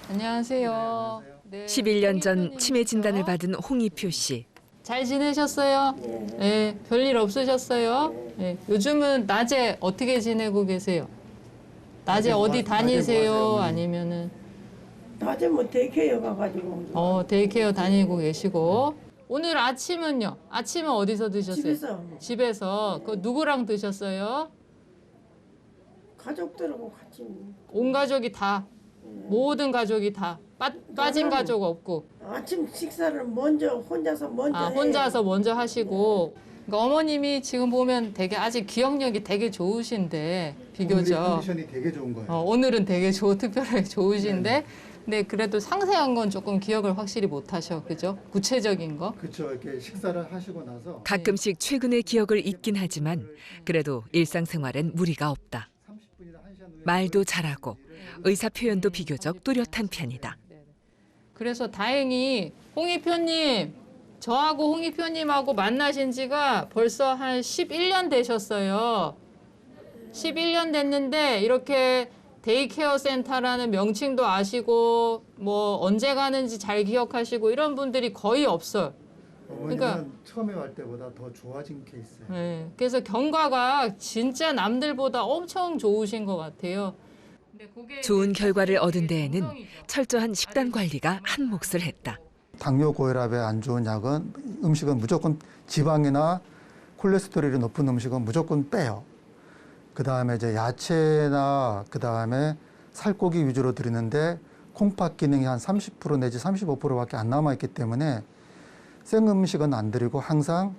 안녕하세요. 네, 11년 전 치매 진단을 받은 홍희표 씨. 잘 지내셨어요? 네, 별일 없으셨어요? 네, 요즘은 낮에 어떻게 지내고 계세요? 낮에 어디 다니세요? 아니면은 낮에 뭐 데이케어 가가지고 데이케어 다니고 계시고 오늘 아침은요? 아침은 어디서 드셨어요? 집에서 집에서 그 누구랑 드셨어요? 가족들하고 같이 온 가족이 다 모든 가족이 다 빠진 가족 없고 아침 식사를 혼자서 먼저 해요. 혼자서 먼저 하시고 그러니까 어머님이 지금 보면 되게 아직 기억력이 되게 좋으신데 비교적 컨디션이 되게 좋은 거예요. 오늘은 되게 특별하게 좋으신데 근데 그래도 상세한 건 조금 기억을 확실히 못 하셔 그죠? 구체적인 거 그렇죠. 이렇게 식사를 하시고 나서 가끔씩 최근의 기억을 잊긴 하지만 그래도 일상생활엔 무리가 없다. 30분이나 1시간 후에 말도 잘하고 의사 표현도 비교적 뚜렷한 편이다. 그래서 다행히 홍희표님 저하고 홍희표님하고 만나신 지가 벌써 한 11년 되셨어요. 11년 됐는데 이렇게 데이케어 센터라는 명칭도 아시고 뭐 언제 가는지 잘 기억하시고 이런 분들이 거의 없어요. 어머니는 그러니까- 처음에 갈 때보다 더 좋아진 케이스예요. 네, 그래서 경과가 진짜 남들보다 엄청 좋으신 것 같아요. 근데 그게 좋은 이제 결과를 얻은 사실 데에는 정성이죠. 철저한 식단 관리가 한 몫을 했다. 당뇨 고혈압에 안 좋은 음식은 무조건 지방이나 콜레스테롤이 높은 음식은 무조건 빼요. 그다음에 이제 야채나 그다음에 살코기 위주로 드리는데 콩팥 기능이 한 30% 내지 35%밖에 안 남아 있기 때문에 생 음식은 안 드리고 항상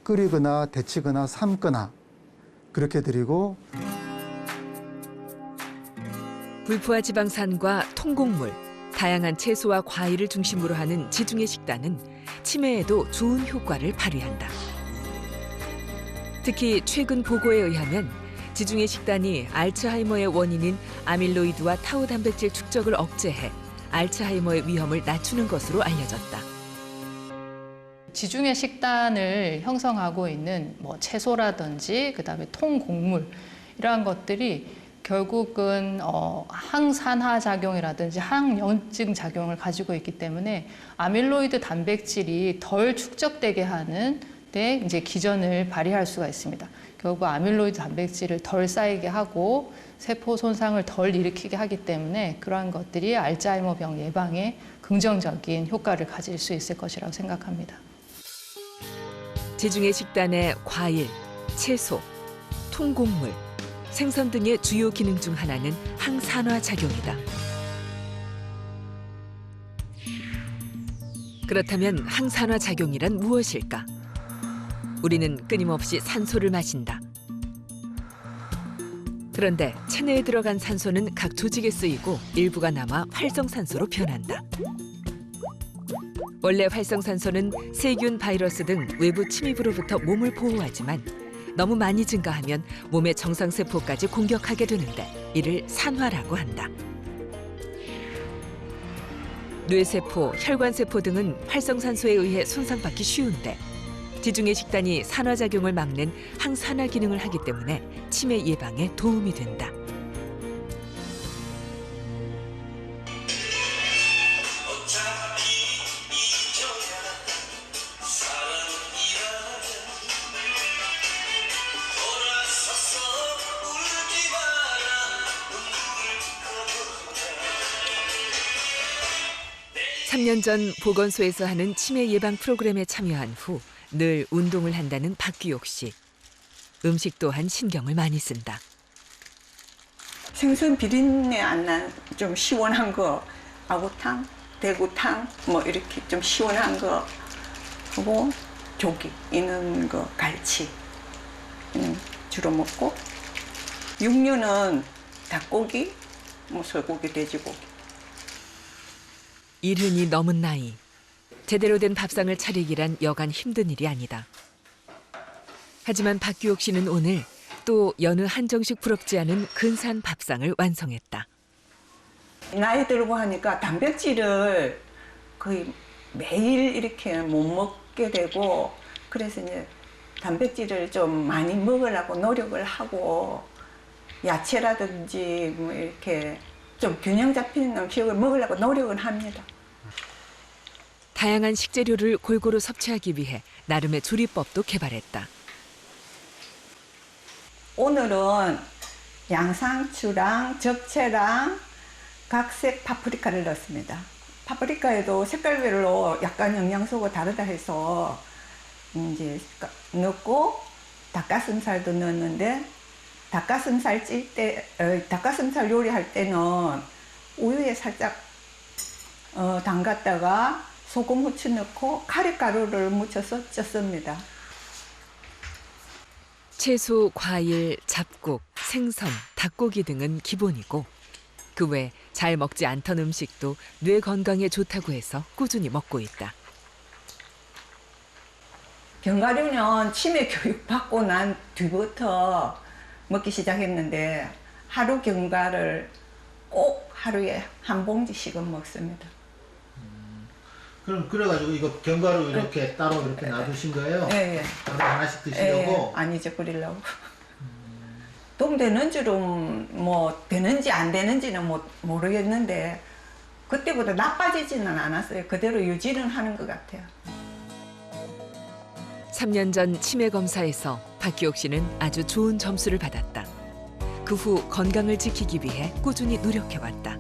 끓이거나 데치거나 삶거나 그렇게 드리고 불포화 지방산과 통곡물, 다양한 채소와 과일을 중심으로 하는 지중해 식단은 치매에도 좋은 효과를 발휘한다. 특히 최근 보고에 의하면 지중해 식단이 알츠하이머의 원인인 아밀로이드와 타우 단백질 축적을 억제해 알츠하이머의 위험을 낮추는 것으로 알려졌다. 지중해 식단을 형성하고 있는 뭐 채소라든지 그다음에 통곡물 이러한 것들이 결국은 항산화 작용이라든지 항염증 작용을 가지고 있기 때문에 아밀로이드 단백질이 덜 축적되게 하는 데 이제 기전을 발휘할 수가 있습니다. 결국 아밀로이드 단백질을 덜 쌓이게 하고 세포 손상을 덜 일으키게 하기 때문에 그러한 것들이 알츠하이머병 예방에 긍정적인 효과를 가질 수 있을 것이라고 생각합니다. 지중해 식단의 과일, 채소, 통곡물, 생선 등의 주요 기능 중 하나는 항산화 작용이다. 그렇다면 항산화 작용이란 무엇일까? 우리는 끊임없이 산소를 마신다. 그런데 체내에 들어간 산소는 각 조직에 쓰이고 일부가 남아 활성산소로 변한다. 원래 활성산소는 세균, 바이러스 등 외부 침입으로부터 몸을 보호하지만 너무 많이 증가하면 몸의 정상세포까지 공격하게 되는데 이를 산화라고 한다. 뇌세포, 혈관세포 등은 활성산소에 의해 손상받기 쉬운데 지중해 식단이 산화작용을 막는 항산화 기능을 하기 때문에 치매 예방에 도움이 된다. 삼 년 전 보건소에서 하는 치매 예방 프로그램에 참여한 후 늘 운동을 한다는 박규옥 씨. 음식 또한 신경을 많이 쓴다. 생선 비린내 안 난 좀 시원한 거, 아구탕, 대구탕 뭐 이렇게 좀 시원한 거 하고 조기 있는 거, 갈치 주로 먹고 육류는 닭고기, 뭐 소고기, 돼지고기. 이른이 넘은 나이. 제대로 된 밥상을 차리기란 여간 힘든 일이 아니다. 하지만 박규옥 씨는 오늘 또 여느 한정식 부럽지 않은 근사한 밥상을 완성했다. 나이 들고 하니까 단백질을 거의 매일 이렇게 못 먹게 되고 그래서 이제 단백질을 좀 많이 먹으려고 노력을 하고 야채라든지 뭐 이렇게 좀 균형 잡힌 음식을 먹으려고 노력은 합니다. 다양한 식재료를 골고루 섭취하기 위해 나름의 조리법도 개발했다. 오늘은 양상추랑 적채랑 각색 파프리카를 넣었습니다. 파프리카에도 색깔별로 약간 영양소가 다르다 해서 이제 넣고 닭가슴살도 넣었는데 닭가슴살 요리할 때는 우유에 살짝 담갔다가 소금, 후추 넣고 카레가루를 묻혀서 쪘습니다. 채소, 과일, 잡곡, 생선, 닭고기 등은 기본이고 그 외 잘 먹지 않던 음식도 뇌 건강에 좋다고 해서 꾸준히 먹고 있다. 견과류는 치매 교육 받고 난 뒤부터 먹기 시작했는데 하루 견과를 꼭 하루에 한 봉지씩은 먹습니다. 그럼 그래가지고 이거 견과류 이렇게 따로 이렇게 놔두신 거예요? 예. 하루 하나씩 드시려고? 아니죠, 끓이려고. 도움 되는 줄은 뭐 되는지 안 되는지는 모르겠는데 그때보다 나빠지지는 않았어요. 그대로 유지는 하는 것 같아요. 3년 전 치매 검사에서 박기옥 씨는 아주 좋은 점수를 받았다. 그 후 건강을 지키기 위해 꾸준히 노력해왔다.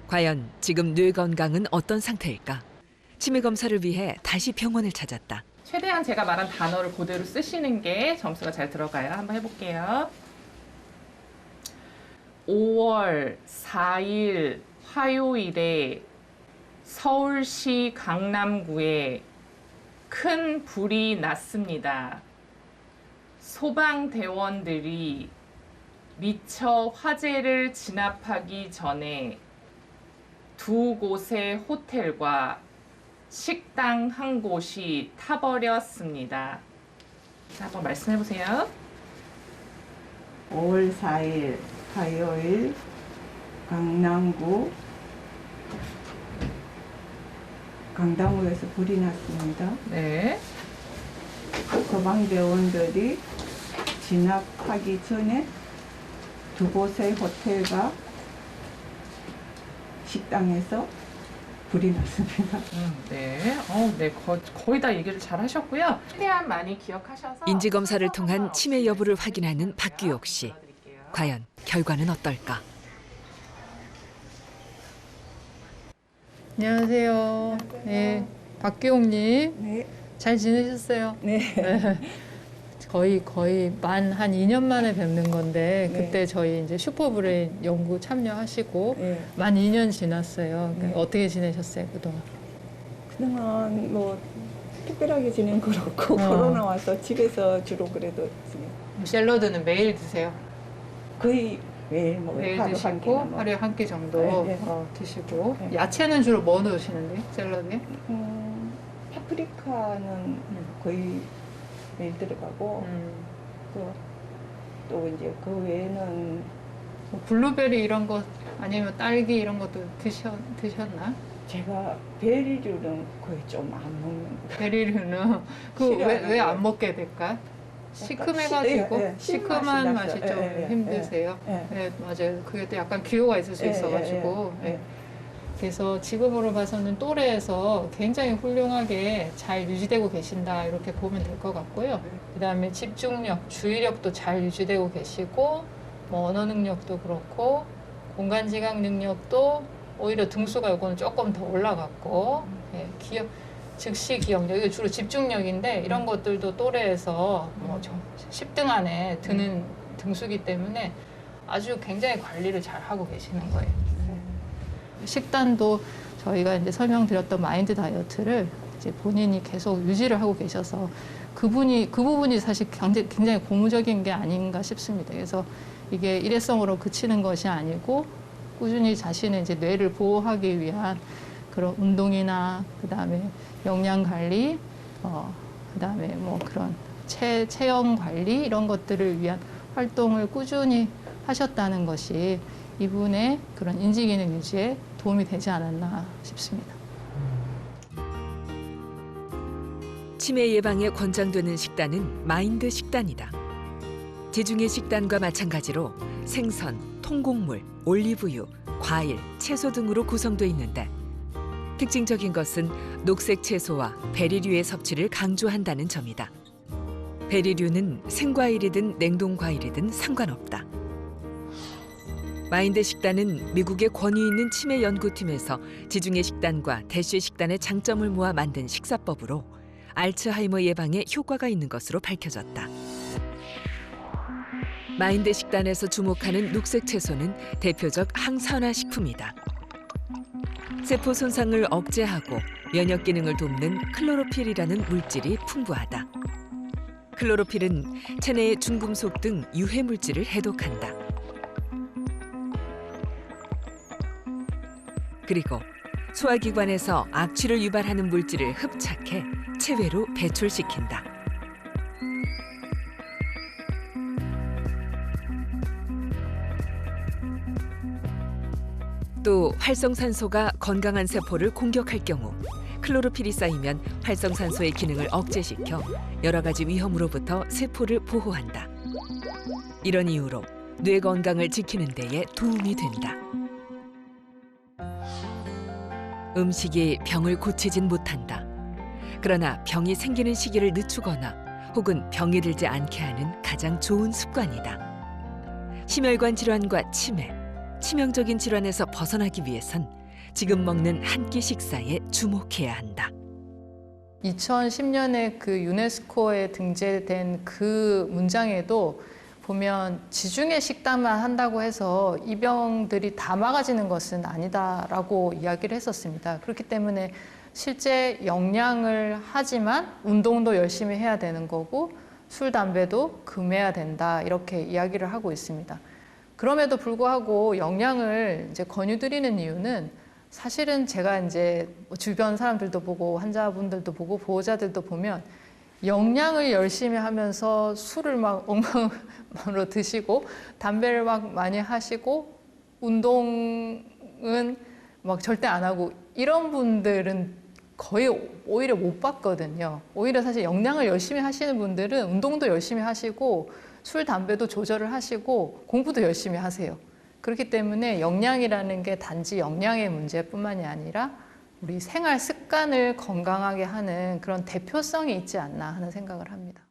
과연 지금 뇌 건강은 어떤 상태일까? 치매 검사를 위해 다시 병원을 찾았다. 최대한 제가 말한 단어를 그대로 쓰시는 게 점수가 잘 들어가요. 한번 해볼게요. 5월 4일 화요일에 서울시 강남구에 큰 불이 났습니다. 소방대원들이 미처 화재를 진압하기 전에 두 곳의 호텔과 식당 한 곳이 타버렸습니다. 자, 한번 말씀해 보세요. 5월 4일 화요일 강남구 강당구에서 불이 났습니다. 네. 소방대원들이 진압하기 전에 두 곳의 호텔과 식당에서 불이 났습니다. 네. 네. 거의 다 얘기를 잘 하셨고요. 최대한 많이 기억하셔서 인지 검사를 통한 치매 여부를 확인하는 박규옥 씨. 과연 결과는 어떨까? 안녕하세요. 네, 박기옥님. 네. 잘 지내셨어요? 네. 거의 한 2년 만에 뵙는 건데 네. 그때 저희 이제 슈퍼브레인 연구 참여하시고 네. 만 2년 지났어요. 네. 어떻게 지내셨어요 그동안? 그동안 뭐 특별하게 지낸 건 없고 코로나 와서 집에서 주로 그래도 샐러드는 매일 드세요? 거의 매일 먹어요. 매일 하루 한 드시고 끼나 먹어요. 하루에 한 끼 정도 네, 네. 드시고 네. 야채는 주로 뭐 넣으시는데 샐러드에? 파프리카는 거의 매일 들어가고 또 이제 그 외에는 뭐 블루베리 이런 거 아니면 딸기 이런 것도 드셨나? 제가 베리류는 거의 좀 안 먹는 거. 베리류는 그 싫어하는 왜 안 거예요. 먹게 될까? 시큼해가지고 예, 예. 시큼한 맛이 신맛이 좀 나죠. 예, 예, 힘드세요. 예. 네, 맞아요. 그게 또 약간 기호가 있을 수 예, 있어가지고. 예, 예. 예. 그래서 지금으로 봐서는 또래에서 굉장히 훌륭하게 잘 유지되고 계신다 이렇게 보면 될 것 같고요. 그다음에 집중력, 주의력도 잘 유지되고 계시고 뭐 언어 능력도 그렇고 공간 지각 능력도 오히려 등수가 이거는 조금 더 올라갔고 예, 즉시 기억력, 이게 주로 집중력인데 이런 것들도 또래에서 뭐 10등 안에 드는 등수기 때문에 아주 굉장히 관리를 잘 하고 계시는 거예요. 식단도 저희가 이제 설명드렸던 마인드 다이어트를 이제 본인이 계속 유지를 하고 계셔서 그 부분이 사실 굉장히 고무적인 게 아닌가 싶습니다. 그래서 이게 일회성으로 그치는 것이 아니고 꾸준히 자신의 이제 뇌를 보호하기 위한 그런 운동이나 그다음에 영양 관리, 그다음에 뭐 그런 체형 관리 이런 것들을 위한 활동을 꾸준히 하셨다는 것이 이분의 그런 인지기능 유지에 도움이 되지 않았나 싶습니다. 치매 예방에 권장되는 식단은 마인드 식단이다. 지중해 식단과 마찬가지로 생선, 통곡물, 올리브유, 과일, 채소 등으로 구성돼 있는데 특징적인 것은 녹색 채소와 베리류의 섭취를 강조한다는 점이다. 베리류는 생과일이든 냉동과일이든 상관없다. 마인드 식단은 미국의 권위 있는 치매 연구팀에서 지중해 식단과 대쉬 식단의 장점을 모아 만든 식사법으로 알츠하이머 예방에 효과가 있는 것으로 밝혀졌다. 마인드 식단에서 주목하는 녹색 채소는 대표적 항산화 식품이다. 세포 손상을 억제하고 면역 기능을 돕는 클로로필이라는 물질이 풍부하다. 클로로필은 체내의 중금속 등 유해 물질을 해독한다. 그리고 소화기관에서 악취를 유발하는 물질을 흡착해 체외로 배출시킨다. 또 활성산소가 건강한 세포를 공격할 경우 클로로필이 쌓이면 활성산소의 기능을 억제시켜 여러 가지 위험으로부터 세포를 보호한다. 이런 이유로 뇌 건강을 지키는 데에 도움이 된다. 음식이 병을 고치진 못한다. 그러나 병이 생기는 시기를 늦추거나 혹은 병이 들지 않게 하는 가장 좋은 습관이다. 심혈관 질환과 치매, 치명적인 질환에서 벗어나기 위해선 지금 먹는 한 끼 식사에 주목해야 한다. 2010년에 그 유네스코에 등재된 그 문장에도 보면 지중해 식단만 한다고 해서 이 병들이 다 막아지는 것은 아니다라고 이야기를 했었습니다. 그렇기 때문에 실제 영양을 하지만 운동도 열심히 해야 되는 거고 술, 담배도 금해야 된다 이렇게 이야기를 하고 있습니다. 그럼에도 불구하고 영양을 이제 권유드리는 이유는 사실은 제가 이제 주변 사람들도 보고 환자분들도 보고 보호자들도 보면 영양을 열심히 하면서 술을 막 엉망으로 드시고 담배를 막 많이 하시고 운동은 막 절대 안 하고 이런 분들은 거의 오히려 못 봤거든요. 오히려 사실 영양을 열심히 하시는 분들은 운동도 열심히 하시고 술, 담배도 조절을 하시고 공부도 열심히 하세요. 그렇기 때문에 영양이라는 게 단지 영양의 문제뿐만이 아니라 우리 생활 습관을 건강하게 하는 그런 대표성이 있지 않나 하는 생각을 합니다.